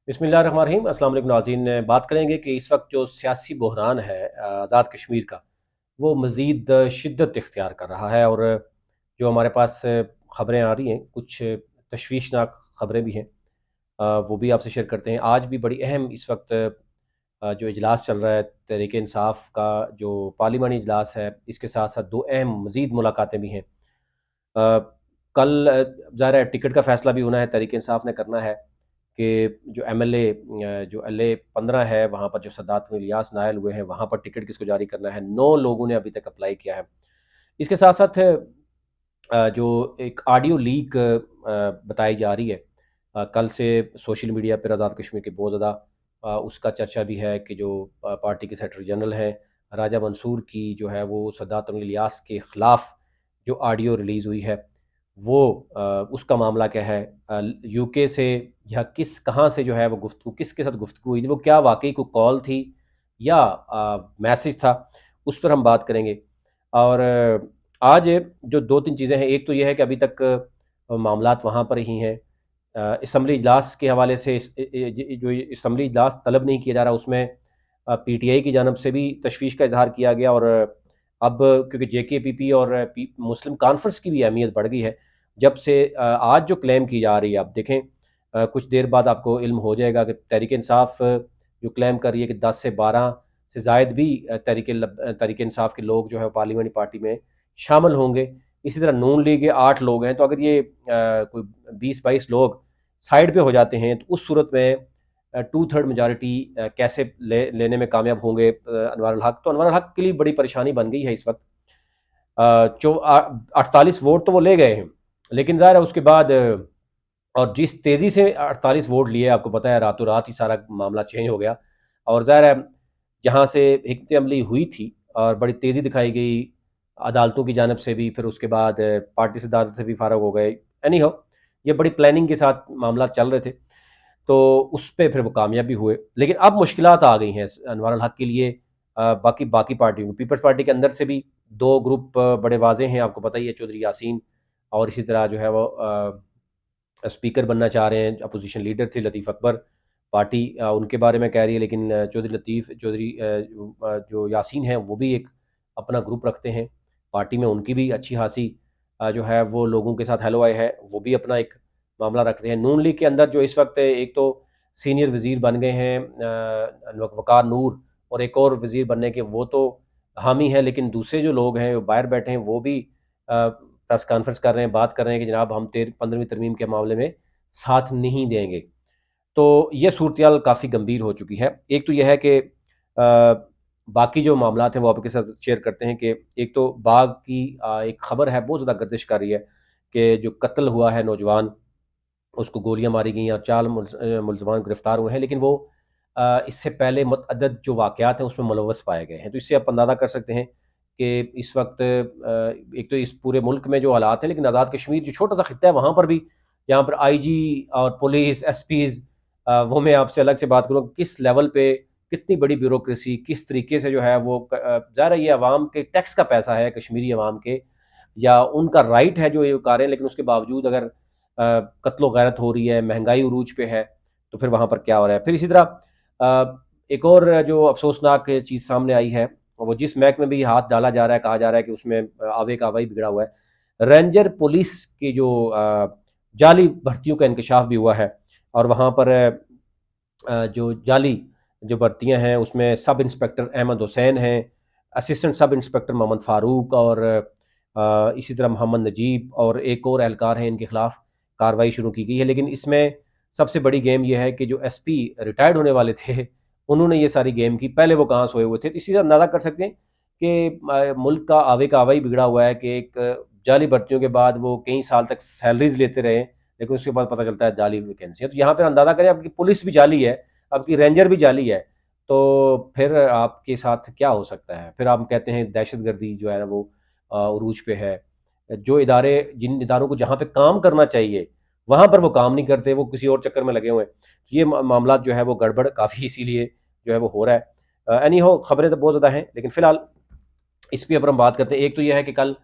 बिस्मिल्लाहिर्रहमानिर्रहीम। अस्सलाम वालेकुम नाज़रीन। बात करेंगे कि इस वक्त जो सियासी बहरान है आज़ाद कश्मीर का, वो मज़ीद शिद्दत इख्तियार कर रहा है। और जो हमारे पास ख़बरें आ रही हैं, कुछ तशवीशनाक ख़बरें भी हैं, वो भी आपसे शेयर करते हैं। आज भी बड़ी अहम इस वक्त जो इजलास चल रहा है तहरीक इंसाफ का, जो पार्लिमानी इजलास है, इसके साथ साथ दो अहम मज़ीद मुलाकातें भी हैं। कल ज़ाहिर है टिकट का फ़ैसला भी होना है, तहरीक इंसाफ ने करना है कि जो एमएलए जो एलए 15 है, वहाँ पर जो सद्दात इलियास नायल हुए हैं, वहाँ पर टिकट किसको जारी करना है। 9 लोगों ने अभी तक अप्लाई किया है। इसके साथ साथ जो एक ऑडियो लीक बताई जा रही है, कल से सोशल मीडिया पर आज़ाद कश्मीर के बहुत ज़्यादा उसका चर्चा भी है कि जो पार्टी के सेक्रेटरी जनरल हैं राजा मंसूर की, जो है वो सद्दात इलियास के ख़िलाफ़ जो ऑडियो रिलीज़ हुई है, वो उसका मामला क्या है? यूके से या कहाँ से जो है वो गुफ्तगू, किसके साथ गुफ्तगू हुई थी, वो क्या वाक़ई कोई कॉल थी या मैसेज था, उस पर हम बात करेंगे। और आज जो 2-3 चीज़ें हैं, एक तो ये है कि अभी तक मामलात वहाँ पर ही हैं। असम्बली इजलास के हवाले से जो असम्बली इजलास तलब नहीं किया जा रहा, उसमें पीटीआई की जानब से भी तशवीश का इजहार किया गया। और अब क्योंकि जेकेपीपी और मुस्लिम कॉन्फ्रेंस की भी अहमियत बढ़ गई है, जब से आज जो क्लेम की जा रही है, आप देखें कुछ देर बाद आपको इल्म हो जाएगा कि तहरीक इंसाफ जो क्लेम कर रही है कि 10 से 12 से ज़ायद भी तहरीक इंसाफ के लोग जो है पार्लियामेंट्री पार्टी में शामिल होंगे। इसी तरह नून लीग के 8 लोग हैं, तो अगर ये कोई 20-22 लोग साइड पे हो जाते हैं, तो उस सूरत में टू थर्ड मेजॉरिटी कैसे लेने में कामयाब होंगे अनवर अल हक। तो अनवर अल हक के लिए बड़ी परेशानी बन गई है इस वक्त। 48 वोट तो वो ले गए हैं, लेकिन ज़ाहिर है उसके बाद और जिस तेज़ी से 48 वोट लिए, आपको पता है रातों रात ही सारा मामला चेंज हो गया। और ज़ाहिर है जहाँ से हिकमत अमली हुई थी और बड़ी तेज़ी दिखाई गई अदालतों की जानब से भी, फिर उसके बाद पार्टी सदारत से भी फारग हो गए। एनी हाउ, ये बड़ी प्लानिंग के साथ मामला चल रहे थे, तो उस पे फिर वो कामयाब भी हुए। लेकिन अब मुश्किलात आ गई हैं अनवर अल हक के लिए। बाकी बाकी पार्टियों को, पीपल्स पार्टी के अंदर से भी 2 ग्रुप बड़े वाज़ेह हैं, आपको पता ही है। चौधरी यासीन और इसी तरह जो है वो स्पीकर बनना चाह रहे हैं। अपोजिशन लीडर थे लतीफ़ अकबर, पार्टी उनके बारे में कह रही है, लेकिन जो यासीन हैं, वो भी एक अपना ग्रुप रखते हैं पार्टी में। उनकी भी अच्छी खासी जो है वो लोगों के साथ हेलो हाय है, वो भी अपना एक मामला रखते हैं। नून लीग के अंदर जो इस वक्त एक तो सीनियर वज़ीर बन गए हैं वक़ार नूर, और एक और वज़ीर बनने के वो तो हामी हैं, लेकिन दूसरे जो लोग हैं वो बाहर बैठे हैं, वो भी प्रेस कॉन्फ्रेंस कर रहे हैं, बात कर रहे हैं कि जनाब हम 15वीं तरमीम के मामले में साथ नहीं देंगे। तो ये सूरत-ए-हाल काफ़ी गंभीर हो चुकी है। एक तो ये है कि बाकी जो मामलात हैं वो आपके साथ शेयर करते हैं कि एक तो बाघ की एक खबर है, बहुत ज़्यादा गर्दिश कर रही है कि जो कत्ल हुआ है नौजवान, उसको गोलियाँ मारी गई हैं और 4 मुल्ज़मान गिरफ़्तार हुए हैं, लेकिन वो इससे पहले मुतअद्दिद जो वाक़यात हैं उसमें मुलव्वस पाए गए हैं। तो इससे आप अंदाज़ा कर सकते हैं कि इस वक्त एक तो इस पूरे मुल्क में जो हालात हैं, लेकिन आज़ाद कश्मीर जो छोटा-सा खित्ता है, वहाँ पर भी जहाँ पर आईजी और पुलिस, एसपीज़, वो मैं आपसे अलग से बात करूँ किस लेवल पे कितनी बड़ी ब्यूरोक्रेसी, किस तरीके से जो है वो ज़ाहिर है ये अवाम के टैक्स का पैसा है, कश्मीरी अवाम के, या उनका राइट है जो ये कारें, लेकिन उसके बावजूद अगर कत्लो गैरत हो रही है, महँगाई उरूज पे है, तो फिर वहाँ पर क्या हो रहा है। फिर इसी तरह एक और जो अफ़सोसनाक चीज़ सामने आई है, वो जिस महकमे में भी हाथ डाला जा रहा है, कहा जा रहा है कि उसमें आवे का आवा बिगड़ा हुआ है। रेंजर पुलिस की जो जाली भर्तियों का इंकशाफ भी हुआ है, और वहाँ पर जो जाली जो भर्तियाँ हैं, उसमें सब इंस्पेक्टर अहमद हुसैन हैं, assistant sub inspector Mohammad Farooq और इसी तरह मोहम्मद नजीब और एक और एहलकार हैं, इनके खिलाफ कार्रवाई शुरू की गई है। लेकिन इसमें सबसे बड़ी गेम ये है कि जो एसपी रिटायर्ड होने वाले थे, उन्होंने ये सारी गेम की, पहले वो कहाँ सोए हुए थे। तो इसी से अंदाज़ा कर सकते हैं कि मुल्क का आवा ही बिगड़ा हुआ है कि एक जाली भर्तियों के बाद वो कई साल तक सैलरीज़ लेते रहे, लेकिन उसके बाद पता चलता है जाली वैकेंसी है। तो यहाँ पे अंदाज़ा करें, आपकी पुलिस भी जाली है, आपकी रेंजर भी जाली है, तो फिर आपके साथ क्या हो सकता है? फिर आप कहते हैं दहशतगर्दी जो है ना वो उरूज पे है। जो इदारे, जिन इदारों को जहाँ पे काम करना चाहिए, वहाँ पर वो काम नहीं करते, वो किसी और चक्कर में लगे हुए हैं। ये मामला जो है वो गड़बड़ काफ़ी इसीलिए जो है वो हो रहा है। एनी हाउ, खबरें तो बहुत ज़्यादा हैं, लेकिन फ़िलहाल इस पे अगर हम बात करते हैं, एक तो ये है कि कल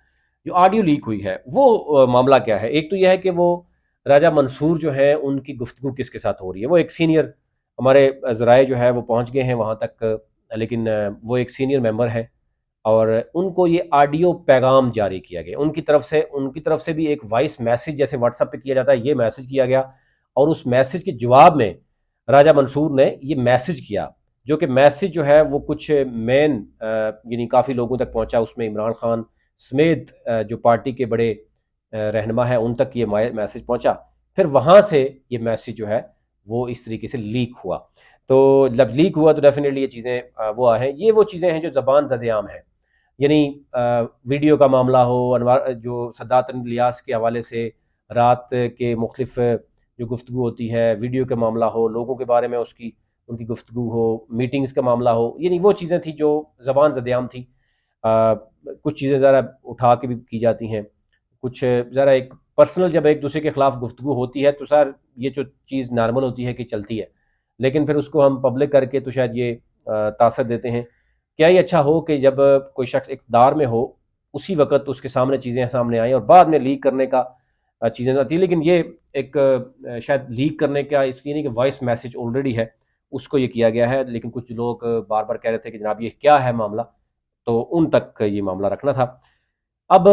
जो ऑडियो लीक हुई है, वो मामला क्या है? एक तो ये है कि वो राजा मंसूर जो है, उनकी गुफ्तगू किसके साथ हो रही है? वो एक सीनियर हमारे ज़राए जो है वो पहुँच गए हैं वहाँ तक, लेकिन वो एक सीनियर मेंबर है और उनको ये ऑडियो पैगाम जारी किया गया। उनकी तरफ से भी एक वॉइस मैसेज जैसे व्हाट्सएप पे किया जाता है, ये मैसेज किया गया और उस मैसेज के जवाब में राजा मंसूर ने ये मैसेज किया, जो कि मैसेज जो है वो कुछ मेन यानी काफ़ी लोगों तक पहुँचा। उसमें इमरान खान समेत जो पार्टी के बड़े रहनुमा हैं उन तक ये मैसेज पहुँचा। फिर वहाँ से ये मैसेज जो है वो इस तरीके से लीक हुआ। तो जब लीक हुआ तो डेफ़िनेटली ये चीज़ें वो हैं, ये वो चीज़ें हैं जो ज़बान ज़द-ए-आम हैं। यानी वीडियो का मामला हो, अनवर जो सद्दात इलियास के हवाले से रात के मुख्तलिफ जो गुफ्तगू होती है, वीडियो का मामला हो, लोगों के बारे में उनकी गुफ्तगू हो, मीटिंग्स का मामला हो, यानी वो चीज़ें थी जो ज़बान ज़द-ए-आम थी। कुछ चीज़ें ज़रा उठा के भी की जाती हैं, कुछ ज़रा एक पर्सनल जब एक दूसरे के खिलाफ गुफ्तगू होती है तो सर ये जो चीज़ नॉर्मल होती है कि चलती है, लेकिन फिर उसको हम पब्लिक करके तो शायद ये तासर देते हैं। क्या ही अच्छा हो कि जब कोई शख्स इक़्तिदार में हो, उसी वक़्त उसके सामने चीज़ें सामने आएँ और बाद में लीक करने का चीज़ें आती हैं। लेकिन ये एक शायद लीक करने का इसलिए नहीं कि वॉइस मैसेज ऑलरेडी है, उसको ये किया गया है। लेकिन कुछ लोग बार-बार कह रहे थे कि जनाब ये क्या है मामला? तो उन तक ये मामला रखना था। अब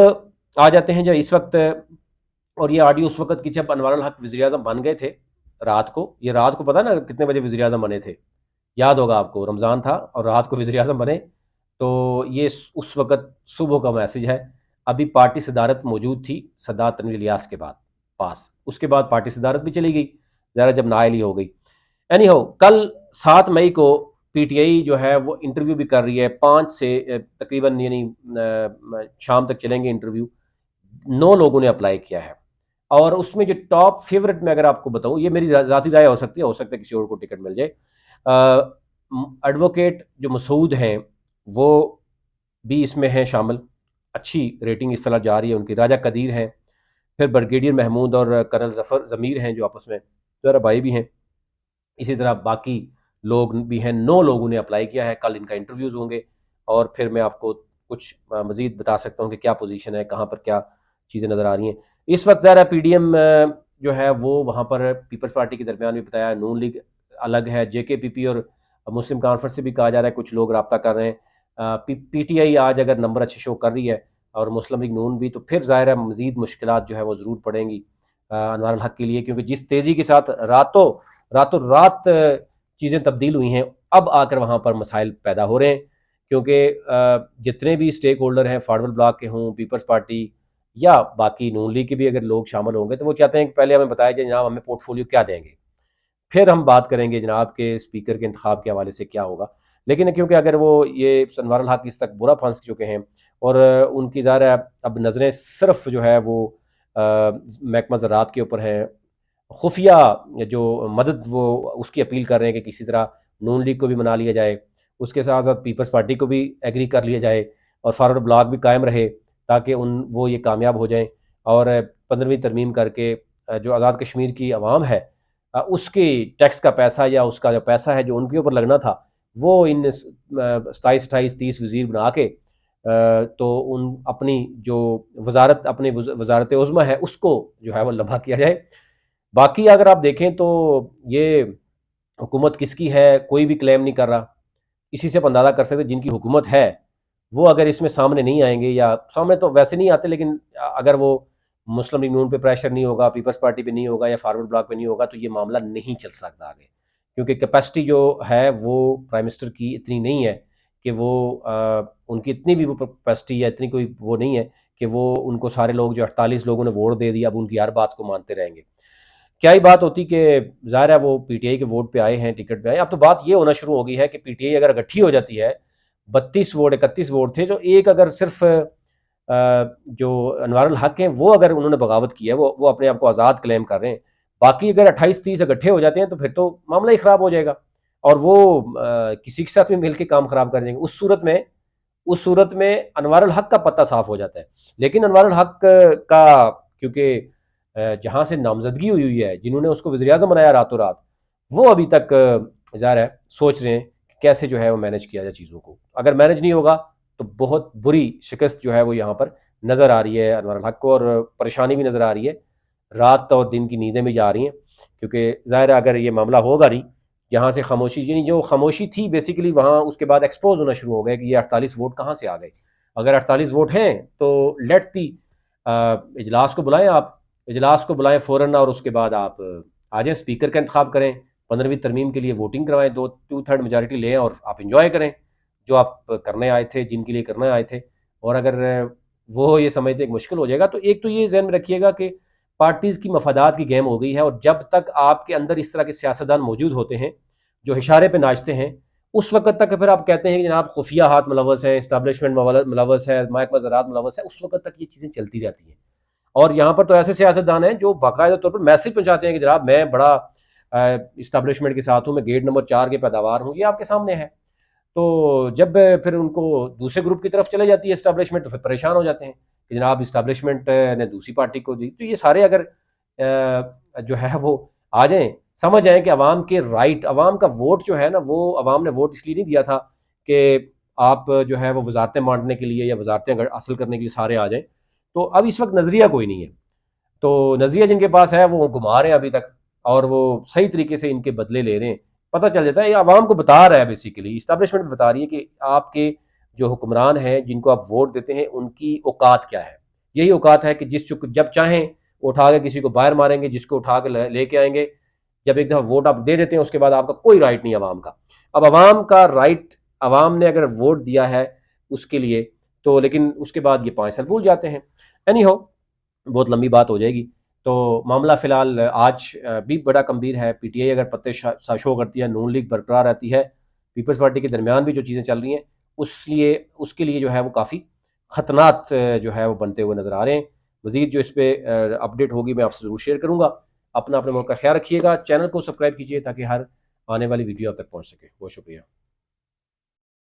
आ जाते हैं जो इस वक़्त, और ये ऑडियो उस वक़्त की जब अनवर अल हक वज़ीर-ए-आज़म बन गए थे, रात को। ये रात को पता है ना कितने बजे वज़ीर-ए-आज़म बने थे? याद होगा आपको, रमज़ान था और रात को वज़ीर-ए-आज़म बने। तो ये उस वक़्त सुबह का मैसेज है। अभी पार्टी सदारत मौजूद थी सद्दात तनवीर इलियास के बाद पास। उसके बाद पार्टी सदारत भी चली गई, ज़रा जब नाअहली हो गई। एनी हाउ कल 7 मई को पीटीआई जो है वो इंटरव्यू भी कर रही है 5 से तकरीबन यानी शाम तक चलेंगे इंटरव्यू। 9 लोगों ने अप्लाई किया है और उसमें जो टॉप फेवरेट मैं अगर आपको बताऊं, ये मेरी ज़ाती राय हो सकता है किसी और को टिकट मिल जाए। एडवोकेट जो मसूद हैं वो भी इसमें हैं शामिल, अच्छी रेटिंग इस तरह जा रही है उनकी। राजा कदीर हैं, फिर ब्रिगेडियर महमूद और कर्नल जफर ज़मीर हैं जो आपस में ज़रा भाई भी हैं। इसी तरह बाकी लोग भी हैं, 9 लोगों ने अप्लाई किया है। कल इनका इंटरव्यूज़ होंगे और फिर मैं आपको कुछ मज़ीद बता सकता हूँ कि क्या पोजीशन है, कहाँ पर क्या चीज़ें नज़र आ रही हैं। इस वक़्त ज़रा पीडीएम जो है वो वहाँ पर पीपल्स पार्टी के दरमियान भी बताया, नून लीग अलग है, जेकेपीपी और मुस्लिम कॉन्फ्रेंस से भी कहा जा रहा है कुछ लोग राब्ता कर रहे हैं। पीटीआई आज अगर नंबर अच्छे शो कर रही है और मुस्लिम लीग नून भी, तो फिर ज़ाहिर है मज़ीद मुश्किलात जो है वो ज़रूर पड़ेंगी अनवार अल हक के लिए, क्योंकि जिस तेज़ी के साथ रातों रातों रात चीज़ें तब्दील हुई हैं, अब आकर वहाँ पर मसाइल पैदा हो रहे हैं। क्योंकि जितने भी स्टेक होल्डर हैं, फॉरवर्ड ब्लॉक के हों, पीपल्स पार्टी या बाकी नून लीग के भी अगर लोग शामिल होंगे, तो वो चाहते हैं कि पहले हमें बताया जाए जनाब हमें पोर्टफोलियो क्या देंगे, फिर हम बात करेंगे जनाब के स्पीकर के इंतखाब के हवाले से क्या होगा। लेकिन क्योंकि अगर वो ये अनवार अल हक इस तक बुरा फंस चुके हैं और उनकी ज़ाहिर है अब नज़रें सिर्फ जो है वो महकमा ज़राअत के ऊपर हैं। खुफिया जो मदद वो उसकी अपील कर रहे हैं कि किसी तरह नून लीग को भी मना लिया जाए, उसके साथ साथ पीपल्स पार्टी को भी एग्री कर लिया जाए और फॉरवर्ड ब्लॉक भी कायम रहे, ताकि वो ये कामयाब हो जाएं और 15वीं तरमीम करके जो आज़ाद कश्मीर की आवाम है उसकी टैक्स का पैसा या उसका जो पैसा है जो उनके ऊपर लगना था, वो इन 27-28-30 वज़ीर बना के तो उन अपनी जो वज़ारत अपनी वज़ारत उज़्मा है उसको जो है वो लम्हा किया जाए। बाकी अगर आप देखें तो ये हुकूमत किसकी है कोई भी क्लेम नहीं कर रहा। इसी से आप अंदाज़ा कर सकते हैं जिनकी हुकूमत है, वो अगर इसमें सामने नहीं आएँगे, या सामने तो वैसे नहीं आते, लेकिन अगर वो मुस्लिम लीग नून पे प्रेशर नहीं होगा, पीपल्स पार्टी पे नहीं होगा या फॉरवर्ड ब्लॉक पे नहीं होगा, तो ये मामला नहीं चल सकता आगे। क्योंकि कैपेसिटी जो है वो प्राइम मिनिस्टर की इतनी नहीं है कि वो उनकी इतनी भी वो कैपेसिटी या इतनी कोई वो नहीं है कि वो उनको सारे लोग जो 48 लोगों ने वोट दे दिया अब उनकी हर बात को मानते रहेंगे। क्या ही बात होती कि ज़ाहिर है वो पीटीआई के वोट पे आए हैं, टिकट पे आए। अब तो बात ये होना शुरू हो गई है कि पीटीआई अगर इकट्ठी हो जाती है, 32 वोट 31 वोट थे, जो एक अगर सिर्फ जो अनवार अल हक हैं वो अगर उन्होंने बगावत की है, वो अपने आप को आज़ाद क्लेम कर रहे हैं, बाकी अगर 28-30 इकट्ठे हो जाते हैं तो फिर तो मामला ही ख़राब हो जाएगा और वो किसी के साथ भी मिल के काम ख़राब कर देंगे। उस सूरत में अनवार अल हक का पत्ता साफ हो जाता है। लेकिन अनवार अल हक का क्योंकि जहाँ से नामजदगी हुई हुई है, जिन्होंने उसको वज़ीर-ए-आज़म बनाया रातों रात, वो अभी तक ज़ाहिर है सोच रहे हैं कि कैसे जो है वो मैनेज किया जाए चीज़ों को। अगर मैनेज नहीं होगा तो बहुत बुरी शिकस्त जो है वो यहाँ पर नज़र आ रही है अनवर अल हक को, और परेशानी भी नज़र आ रही है। रात और दिन की नींदें भी जा रही हैं, क्योंकि ज़ाहिर है अगर ये मामला होगा नहीं जहाँ से खामोशी, यानी जो खामोशी थी बेसिकली वहाँ उसके बाद एक्सपोज होना शुरू हो गया कि ये 48 वोट कहाँ से आ गए। अगर 48 वोट हैं तो लेट दी इजलास को बुलाएं, आप इजलास को बुलाएं फ़ौरन, और उसके बाद आप आ जाएं, स्पीकर का इंतखाब करें, 15वीं तरमीम के लिए वोटिंग करवाएं, दो टू थर्ड मेजॉरिटी लें और आप इंजॉय करें जो आप करने आए थे, जिनके लिए करने आए थे। और अगर वो ये समझते कि मुश्किल हो जाएगा, तो एक तो ये जहन में रखिएगा कि पार्टीज़ की मफादात की गेम हो गई है, और जब तक आपके अंदर इस तरह के सियासतदान मौजूद होते हैं जो इशारे पे नाचते हैं, उस वक़्त तक फिर आप कहते हैं कि जनाब खुफिया हाथ मुलव्वस है, एस्टेब्लिशमेंट मुलव्वस है, महकमा ज़राअत मुलव्वस है, उस वक़्त तक ये चीज़ें चलती रहती हैं। और यहाँ पर तो ऐसे सियासतदान हैं जो बाकायदा तौर पर मैसेज पहुँचाते हैं कि जनाब मैं बड़ा एस्टेब्लिशमेंट के साथ हूँ, मैं गेट नंबर 4 के पैदावार हूँ, ये आपके सामने है। तो जब फिर उनको दूसरे ग्रुप की तरफ चले जाती है एस्टेब्लिशमेंट, तो फिर परेशान हो जाते हैं कि जनाब एस्टेब्लिशमेंट ने दूसरी पार्टी को दी। तो ये सारे अगर जो है वो आ जाएं, समझ आए कि अवाम के राइट, अवाम का वोट जो है ना, वो अवाम ने वोट इसलिए नहीं दिया था कि आप जो है वो वजारतें बांटने के लिए या वजारतें हासिल करने के लिए सारे आ जाएं। तो अब इस वक्त नज़रिया कोई नहीं है, तो नज़रिया जिनके पास है वो घुमा रहे हैं अभी तक, और वो सही तरीके से इनके बदले ले रहे हैं। पता चल जाता है, ये आवाम को बता रहा है, बेसिकली इस्टेब्लिशमेंट बता रही है कि आपके जो हुक्मरान हैं जिनको आप वोट देते हैं उनकी औकात क्या है। यही औकात है कि जब चाहें वो उठा के किसी को बाहर मारेंगे, जिसको उठा के लेके आएंगे। जब एक दफ़ा वोट आप दे देते हैं उसके बाद आपका कोई राइट नहीं आवाम का। अब आवाम का राइट, आवाम ने अगर वोट दिया है उसके लिए, तो लेकिन उसके बाद ये 5 साल भूल जाते हैं। एनी हो, बहुत लंबी बात हो जाएगी। तो मामला फ़िलहाल आज भी बड़ा गंभीर है। पीटीआई अगर पत्ते शो करती है, नून लीग बरकरार रहती है, पीपल्स पार्टी के दरमियान भी जो चीज़ें चल रही हैं उसके लिए जो है वो काफ़ी ख़तरनाक जो है वो बनते हुए नज़र आ रहे हैं। मज़ीद जो इस पे अपडेट होगी मैं आपसे ज़रूर शेयर करूँगा। अपना अपने मुल्क का ख्याल रखिएगा, चैनल को सब्सक्राइब कीजिए ताकि हर आने वाली वीडियो आप तक पहुँच सके। बहुत शुक्रिया।